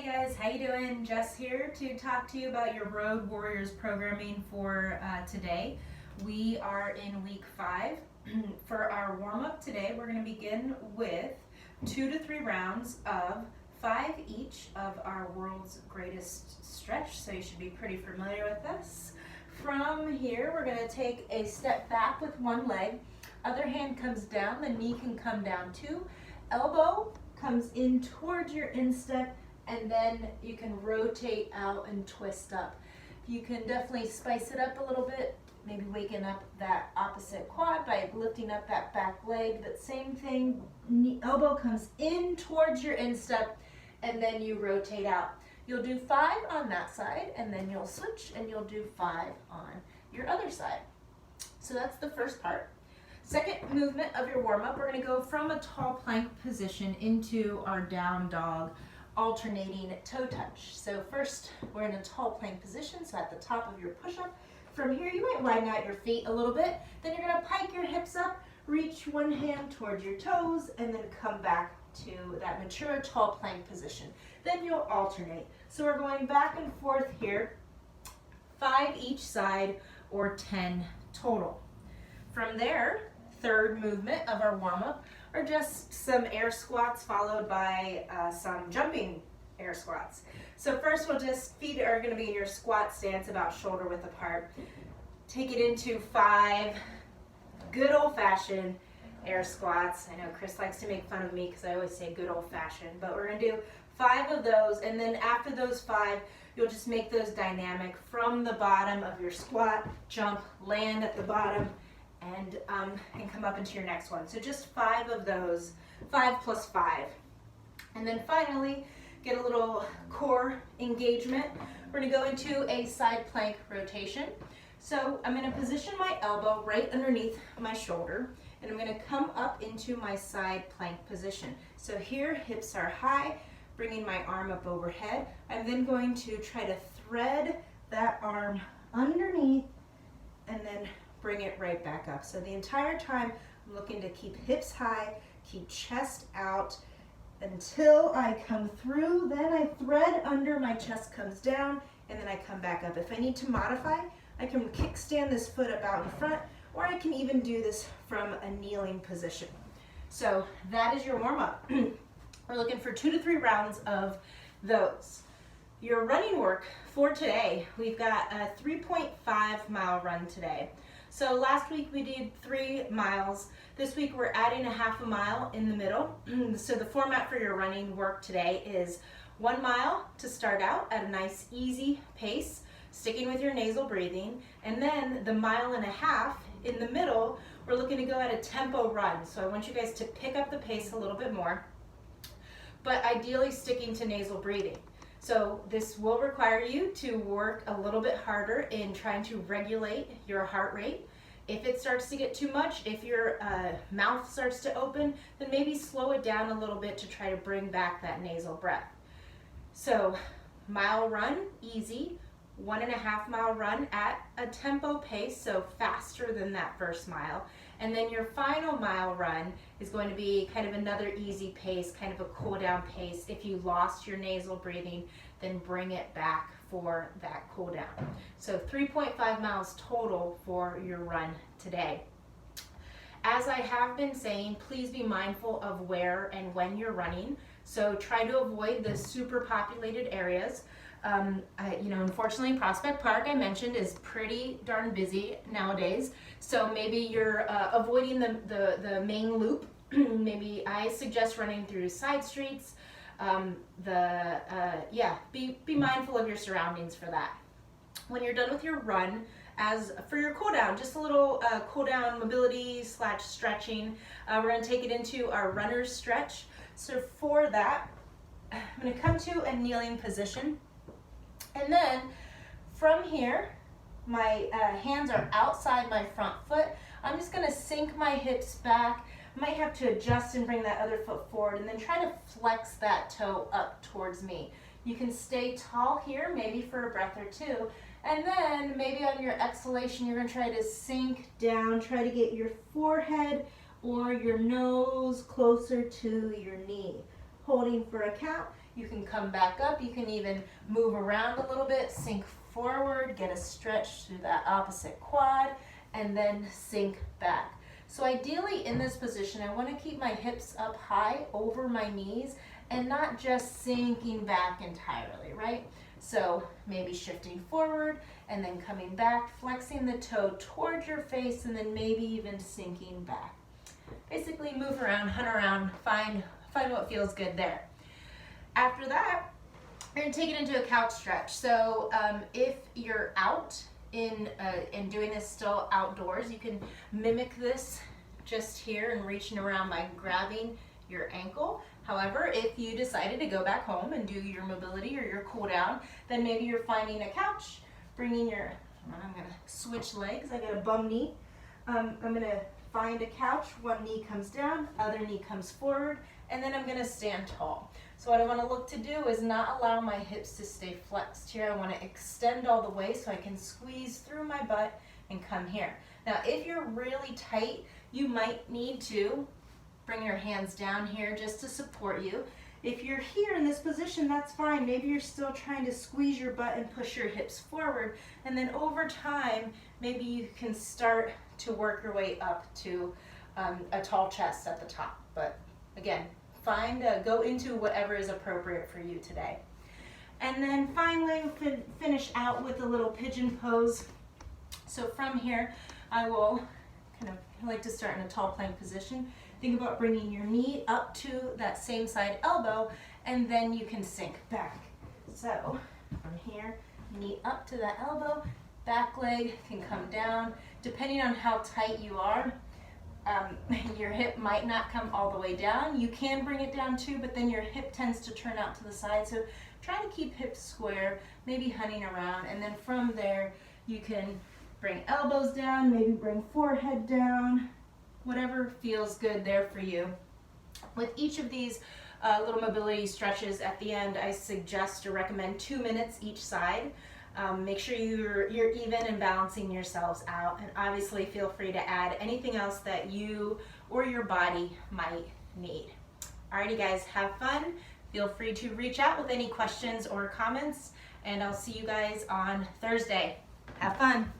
guys, how you doing? Jess here to talk to you about your Road Warriors programming for today. We are in week 5. For our warm-up today, we're going to begin with 2 to 3 rounds of 5 each of our world's greatest stretch, so you should be pretty familiar with this. From here, we're going to take a step back with one leg. Other hand comes down, the knee can come down too. Elbow comes in towards your instep, and then you can rotate out and twist up. You can definitely spice it up a little bit, maybe waking up that opposite quad by lifting up that back leg, but same thing, elbow comes in towards your instep, and then you rotate out. You'll do 5 on that side, and then you'll switch and you'll do 5 on your other side. So that's the first part. Second movement of your warm-up, we're going to go from a tall plank position into our down dog, alternating toe touch. So first, we're in a tall plank position, so at the top of your push-up. From here, you might widen out your feet a little bit. Then you're going to pike your hips up, reach one hand towards your toes, and then come back to that mature tall plank position. Then you'll alternate. So we're going back and forth here, 5 each side, or 10 total. From there, third movement of our warm-up are just some air squats followed by some jumping air squats. So first feet are going to be in your squat stance about shoulder width apart. Take it into 5 good old-fashioned air squats. I know Chris likes to make fun of me because I always say good old-fashioned, but we're going to do 5 of those, and then after those 5, you'll just make those dynamic from the bottom of your squat, jump, land at the bottom, and come up into your next one. So just 5 of those, 5 plus 5. And then finally, get a little core engagement. We're going to go into a side plank rotation. So I'm going to position my elbow right underneath my shoulder, and I'm going to come up into my side plank position. So here, hips are high, bringing my arm up overhead. I'm then going to try to thread that arm underneath and then bring it right back up. So the entire time I'm looking to keep hips high, keep chest out until I come through. Then I thread under, my chest comes down, and then I come back up. If I need to modify, I can kickstand this foot up out in front, or I can even do this from a kneeling position. So that is your warm-up. We're looking for 2 to 3 rounds of those. Your running work for today, we've got a 3.5 mile run today. So last week we did 3 miles. This week we're adding a half a mile in the middle. So the format for your running work today is 1 mile to start out at a nice easy pace, sticking with your nasal breathing, and then the 1.5 miles in the middle, we're looking to go at a tempo run. So I want you guys to pick up the pace a little bit more, but ideally sticking to nasal breathing. So this will require you to work a little bit harder in trying to regulate your heart rate. If it starts to get too much, if your mouth starts to open, then maybe slow it down a little bit to try to bring back that nasal breath. So mile run, easy. 1.5 mile run at a tempo pace, so faster than that first mile. And then your final mile run is going to be kind of another easy pace, kind of a cool down pace. If you lost your nasal breathing, then bring it back for that cool down. So 3.5 miles total for your run today. As I have been saying, please be mindful of where and when you're running. So try to avoid the super populated areas. Unfortunately, Prospect Park, I mentioned, is pretty darn busy nowadays. So maybe you're avoiding the main loop. Maybe I suggest running through side streets. Be mindful of your surroundings for that. When you're done with your run, as for your cool down, just a little cool down mobility / stretching. We're going to take it into our runner's stretch. So for that, I'm going to come to a kneeling position. And then from here, my hands are outside my front foot. I'm just going to sink my hips back. I might have to adjust and bring that other foot forward, and then try to flex that toe up towards me. You can stay tall here, maybe for a breath or 2. And then maybe on your exhalation, you're going to try to sink down, try to get your forehead or your nose closer to your knee. Holding for a count. You can come back up. You can even move around a little bit, sink forward, get a stretch through that opposite quad, and then sink back. So ideally in this position, I want to keep my hips up high over my knees and not just sinking back entirely, right? So maybe shifting forward and then coming back, flexing the toe towards your face, and then maybe even sinking back. Basically move around, hunt around, find what feels good there. After that, we're going to take it into a couch stretch. So if you're out in doing this still outdoors, you can mimic this just here and reaching around by grabbing your ankle. However, if you decided to go back home and do your mobility or your cool down, then maybe you're finding a couch, bringing your, I'm going to switch legs, I got a bum knee. I'm going to find a couch, one knee comes down, other knee comes forward, and then I'm going to stand tall. So what I want to look to do is not allow my hips to stay flexed here. I want to extend all the way so I can squeeze through my butt and come here. Now if you're really tight, you might need to bring your hands down here just to support you. If you're here in this position, that's fine. Maybe you're still trying to squeeze your butt and push your hips forward, and then over time, maybe you can start to work your way up to a tall chest at the top. But again, go into whatever is appropriate for you today. And then finally, finish out with a little pigeon pose. So from here, I will I like to start in a tall plank position. Think about bringing your knee up to that same side elbow, and then you can sink back. So from here, knee up to that elbow, back leg can come down. Depending on how tight you are, your hip might not come all the way down. You can bring it down too, but then your hip tends to turn out to the side. So try to keep hips square, maybe hunting around, and then from there, you can bring elbows down, maybe bring forehead down, whatever feels good there for you. With each of these little mobility stretches at the end, I suggest or recommend 2 minutes each side. Make sure you're even and balancing yourselves out, and obviously feel free to add anything else that you or your body might need. Alrighty guys, have fun. Feel free to reach out with any questions or comments, and I'll see you guys on Thursday. Have fun.